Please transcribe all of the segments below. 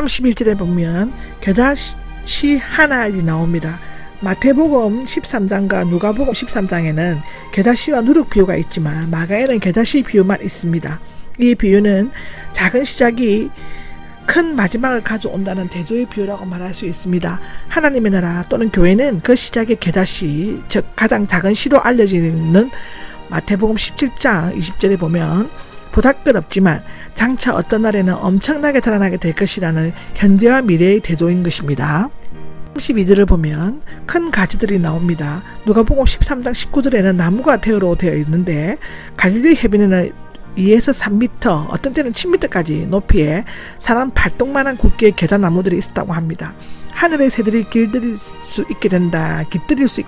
31절에 보면 겨다시 하나엘이 나옵니다. 마태복음 13장과 누가복음 13장에는 겨다시와 누룩 비유가 있지만 마가에는 겨다시 비유만 있습니다. 이 비유는 작은 시작이 큰 마지막을 가져온다는 대조의 비유라고 말할 수 있습니다. 하나님의 나라 또는 교회는 그 시작의 겨다시, 즉 가장 작은 시로 알려지는 마태복음 17장 20절에 보면 보잘것없지만 장차 어떤 날에는 엄청나게 자라나게 될 것이라는 현재와 미래의 대조인 것입니다. 32절을 보면 큰 가지들이 나옵니다. 누가복음 13장 19절에는 나무가 대어로 되어 있는데 갈릴리 해변에는 2에서 3m, 어떤 때는 7m까지 높이에 사람 발톱만한 굵기의 겨자나무들이 있었다고 합니다. 하늘의 새들이 깃들일 수 있게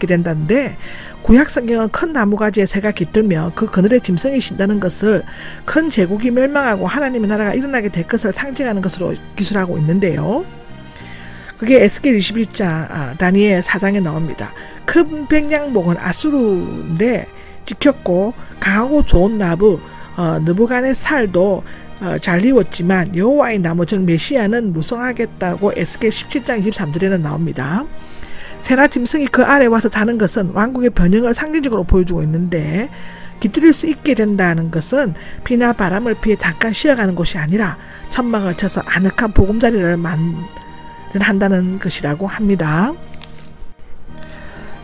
된다는데 구약 성경은 큰 나무가지에 새가 깃들며 그 그늘에 짐승이 쉰다는 것을 큰 제국이 멸망하고 하나님의 나라가 일어나게 될 것을 상징하는 것으로 기술하고 있는데요. 그게 에스겔 21장, 다니엘 4장에 나옵니다. 큰 백양목은 아수르인데 지켰고 강하고 좋은 나무 느부갓네살도 잘 이웠지만 여호와의 나무 즉 메시아는 무성하겠다고 에스겔 17장 23절에는 나옵니다. 새나 짐승이 그 아래 와서 자는 것은 왕국의 변형을 상징적으로 보여주고 있는데 깃들일 수 있게 된다는 것은 비나 바람을 피해 잠깐 쉬어가는 곳이 아니라 천막을 쳐서 아늑한 보금자리를 한다는 것이라고 합니다.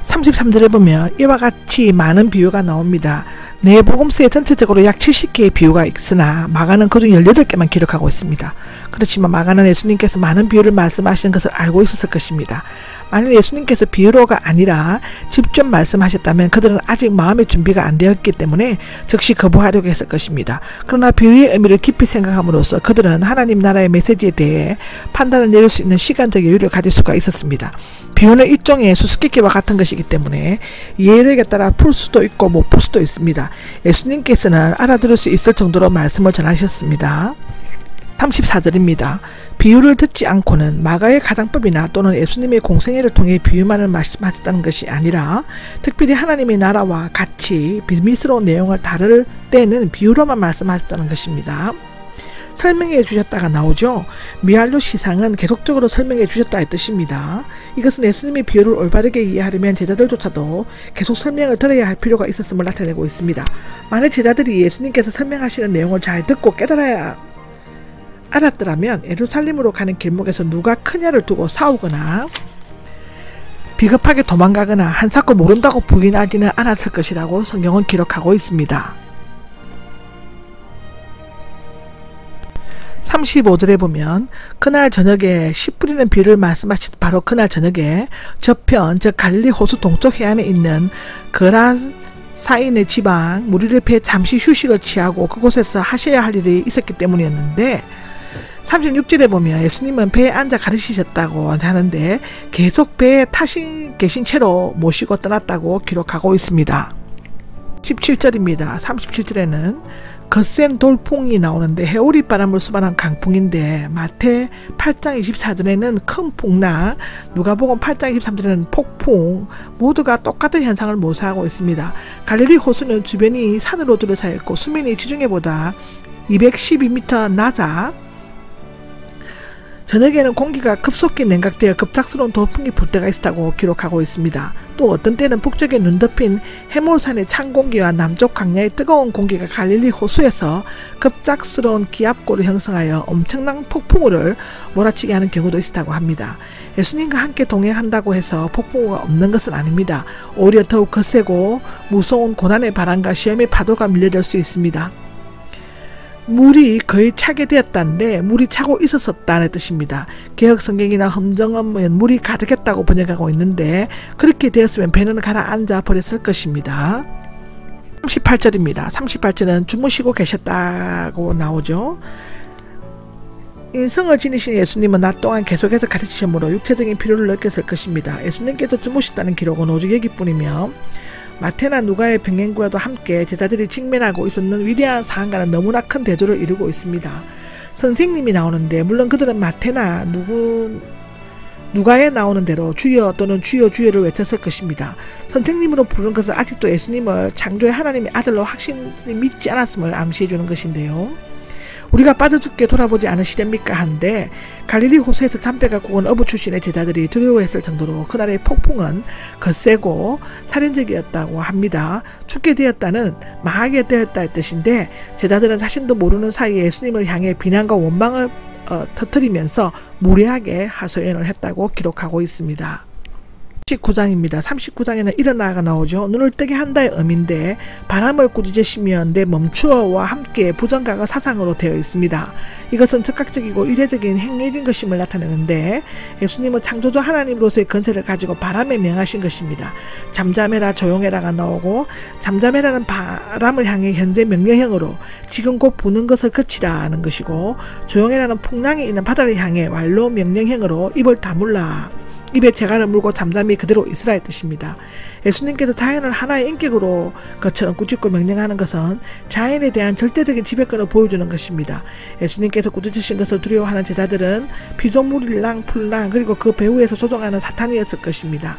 33절에 보면 이와 같이 많은 비유가 나옵니다. 네 복음서에 전체적으로 약 70개의 비유가 있으나 마가는 그중 18개만 기록하고 있습니다. 그렇지만 마가는 예수님께서 많은 비유를 말씀하시는 것을 알고 있었을 것입니다. 만약 예수님께서 비유로가 아니라 직접 말씀하셨다면 그들은 아직 마음의 준비가 안 되었기 때문에 즉시 거부하려고 했을 것입니다. 그러나 비유의 의미를 깊이 생각함으로써 그들은 하나님 나라의 메시지에 대해 판단을 내릴 수 있는 시간적 여유를 가질 수가 있었습니다. 비유는 일종의 수수께끼와 같은 것이기 때문에 이해력에 따라 풀 수도 있고 못 풀 수도 있습니다. 예수님께서는 알아들을 수 있을 정도로 말씀을 전하셨습니다. 34절입니다. 비유를 듣지 않고는 마가의 가장법이나 또는 예수님의 공생애를 통해 비유만을 말씀하셨다는 것이 아니라 특별히 하나님의 나라와 같이 비밀스러운 내용을 다룰 때는 비유로만 말씀하셨다는 것입니다. 설명해 주셨다가 나오죠. 미알로 시상은 계속적으로 설명해 주셨다의 뜻입니다. 이것은 예수님의 비유를 올바르게 이해하려면 제자들조차도 계속 설명을 들어야 할 필요가 있었음을 나타내고 있습니다. 만약 제자들이 예수님께서 설명하시는 내용을 잘 듣고 깨달아야 알았더라면 예루살렘으로 가는 길목에서 누가 크냐를 두고 싸우거나 비겁하게 도망가거나 한사코 모른다고 부인하지는 않았을 것이라고 성경은 기록하고 있습니다. 35절에 보면 그날 저녁에 씨 뿌리는 비유를 말씀하신 바로 그날 저녁에 저편 즉 갈릴리 호수 동쪽 해안에 있는 거라사인의 지방 무리를 피해 잠시 휴식을 취하고 그곳에서 하셔야 할 일이 있었기 때문이었는데 36절에 보면 예수님은 배에 앉아 가르치셨다고 하는데 계속 배에 계신 채로 모시고 떠났다고 기록하고 있습니다. 17절입니다. 37절에는 거센 돌풍이 나오는데 해오리 바람을 수반한 강풍인데 마태 8장 24절에는 큰 풍랑, 누가복음 8장 23절에는 폭풍 모두가 똑같은 현상을 모사하고 있습니다. 갈릴리 호수는 주변이 산으로 둘러싸여 있고 수면이 지중해보다 212m 낮아 저녁에는 공기가 급속히 냉각되어 급작스러운 돌풍이 불 때가 있었다고 기록하고 있습니다. 또 어떤 때는 북쪽에 눈 덮인 해몰산의 찬 공기와 남쪽 광야의 뜨거운 공기가 갈릴리 호수에서 급작스러운 기압고를 형성하여 엄청난 폭풍우를 몰아치게 하는 경우도 있었다고 합니다. 예수님과 함께 동행한다고 해서 폭풍우가 없는 것은 아닙니다. 오히려 더욱 거세고 무서운 고난의 바람과 시험의 파도가 밀려들 수 있습니다. 물이 거의 차게 되었다는데 물이 차고 있었다는 뜻입니다. 개혁성경이나 험정음은 물이 가득했다고 번역하고 있는데 그렇게 되었으면 배는 가라앉아 버렸을 것입니다. 38절입니다. 38절은 주무시고 계셨다고 나오죠. 인성을 지니신 예수님은 낮 동안 계속해서 가르치심으로 육체적인 피로를 느꼈을 것입니다. 예수님께서 주무셨다는 기록은 오직 여기뿐이며 마태나 누가의 병행구와도 함께 제자들이 직면하고 있었는 위대한 사안과는 너무나 큰 대조를 이루고 있습니다. 선생님이 나오는데 물론 그들은 마태나 누가에 나오는 대로 주여 또는 주여 주여를 외쳤을 것입니다. 선생님으로 부르는 것은 아직도 예수님을 창조의 하나님의 아들로 확실히 믿지 않았음을 암시해 주는 것인데요. 우리가 빠져 죽게 돌아보지 않으시렵니까 한데 갈릴리 호수에서 잠빼갖고 온 어부 출신의 제자들이 두려워했을 정도로 그날의 폭풍은 거세고 살인적이었다고 합니다. 죽게 되었다는 망하게 되었다의 뜻인데 제자들은 자신도 모르는 사이에 예수님을 향해 비난과 원망을 터뜨리면서 무례하게 하소연을 했다고 기록하고 있습니다. 39장입니다. 39장에는 일어나가 나오죠. 눈을 뜨게 한다의 의미인데 바람을 꾸짖으시면 내 멈추어와 함께 부정과가 사상으로 되어 있습니다. 이것은 즉각적이고 이례적인 행해진 것임을 나타내는데 예수님은 창조주 하나님으로서의 권세를 가지고 바람에 명하신 것입니다. 잠잠해라 조용해라가 나오고 잠잠해라는 바람을 향해 현재 명령형으로 지금 곧 부는 것을 그치라는 것이고 조용해라는 풍랑이 있는 바다를 향해 완로 명령형으로 입을 다물라 입에 재갈을 물고 잠잠히 그대로 있으라의 뜻입니다. 예수님께서 자연을 하나의 인격으로 것처럼 꾸짖고 명령하는 것은 자연에 대한 절대적인 지배권을 보여주는 것입니다. 예수님께서 꾸짖으신 것을 두려워하는 제자들은 피조물이랑 풀랑 그리고 그 배후에서 조종하는 사탄이었을 것입니다.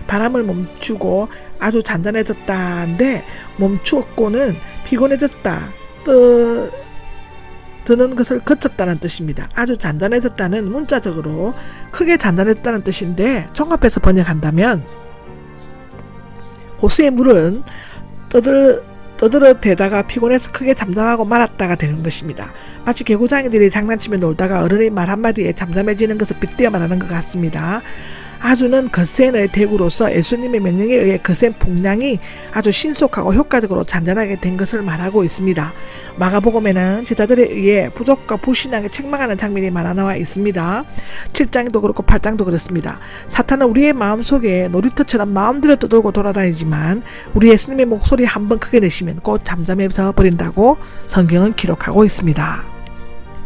바람을 멈추고 아주 잔잔해졌다인데 멈추었고는 피곤해졌다 드는 것을 거쳤다는 뜻입니다. 아주 잔잔해졌다는 문자적으로 크게 잔잔했다는 뜻인데 종합해서 번역한다면 호수의 물은 떠들어대다가 피곤해서 크게 잠잠하고 말았다가 되는 것입니다. 마치 개구장이들이 장난치며 놀다가 어른의 말 한마디에 잠잠해지는 것을 빗대어 말하는 것 같습니다. 아주는 거센의 대구로서 예수님의 명령에 의해 거센 풍랑이 아주 신속하고 효과적으로 잔잔하게 된 것을 말하고 있습니다. 마가복음에는 제자들에 의해 부족과 불신앙에 책망하는 장면이 많아 나와 있습니다. 7장도 그렇고 8장도 그렇습니다. 사탄은 우리의 마음속에 놀이터처럼 마음대로 떠돌고 돌아다니지만 우리 예수님의 목소리 한번 크게 내시면 곧 잠잠해서 버린다고 성경은 기록하고 있습니다.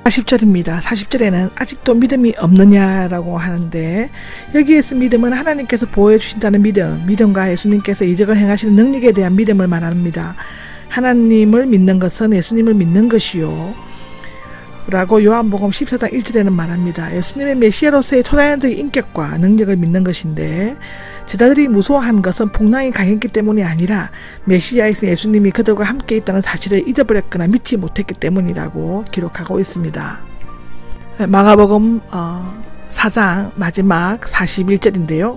40절입니다. 40절에는 아직도 믿음이 없느냐라고 하는데 여기에서 믿음은 하나님께서 보호해 주신다는 믿음과 예수님께서 이적을 행하시는 능력에 대한 믿음을 말합니다. 하나님을 믿는 것은 예수님을 믿는 것이요 라고 요한복음 14장 1절에는 말합니다. 예수님의 메시아로서의 초자연적인 인격과 능력을 믿는 것인데 제자들이 무서워한 것은 풍랑이 강했기 때문이 아니라 메시아이신 예수님이 그들과 함께 있다는 사실을 잊어버렸거나 믿지 못했기 때문이라고 기록하고 있습니다. 마가복음 4장 마지막 41절인데요.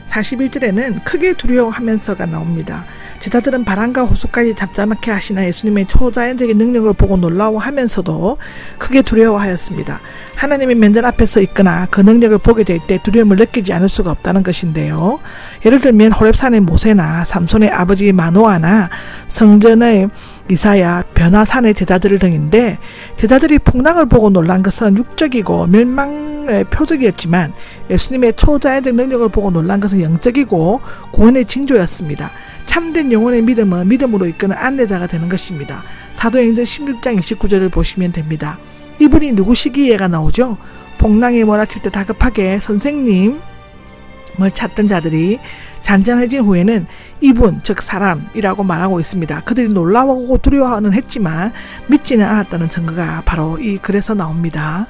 41절에는 크게 두려워하면서가 나옵니다. 제자들은 바람과 호수까지 잠잠하게 하시는 예수님의 초자연적인 능력을 보고 놀라워하면서도 크게 두려워하였습니다. 하나님의 면전 앞에 서 있거나 그 능력을 보게 될 때 두려움을 느끼지 않을 수가 없다는 것인데요. 예를 들면 호렙산의 모세나 삼손의 아버지 마노아나 성전의 이사야, 변화산의 제자들 등인데 제자들이 풍랑을 보고 놀란 것은 육적이고 멸망의 표적이었지만 예수님의 초자연적 능력을 보고 놀란 것은 영적이고 구원의 징조였습니다. 참된 영혼의 믿음은 믿음으로 이끄는 안내자가 되는 것입니다. 사도행전 16장 29절을 보시면 됩니다. 이분이 누구시기에가 나오죠. 풍랑에 몰아칠 때 다급하게 선생님을 찾던 자들이 잔잔해진 후에는 이분 즉 사람이라고 말하고 있습니다. 그들이 놀라워하고 두려워는 했지만 믿지는 않았다는 증거가 바로 이 글에서 나옵니다.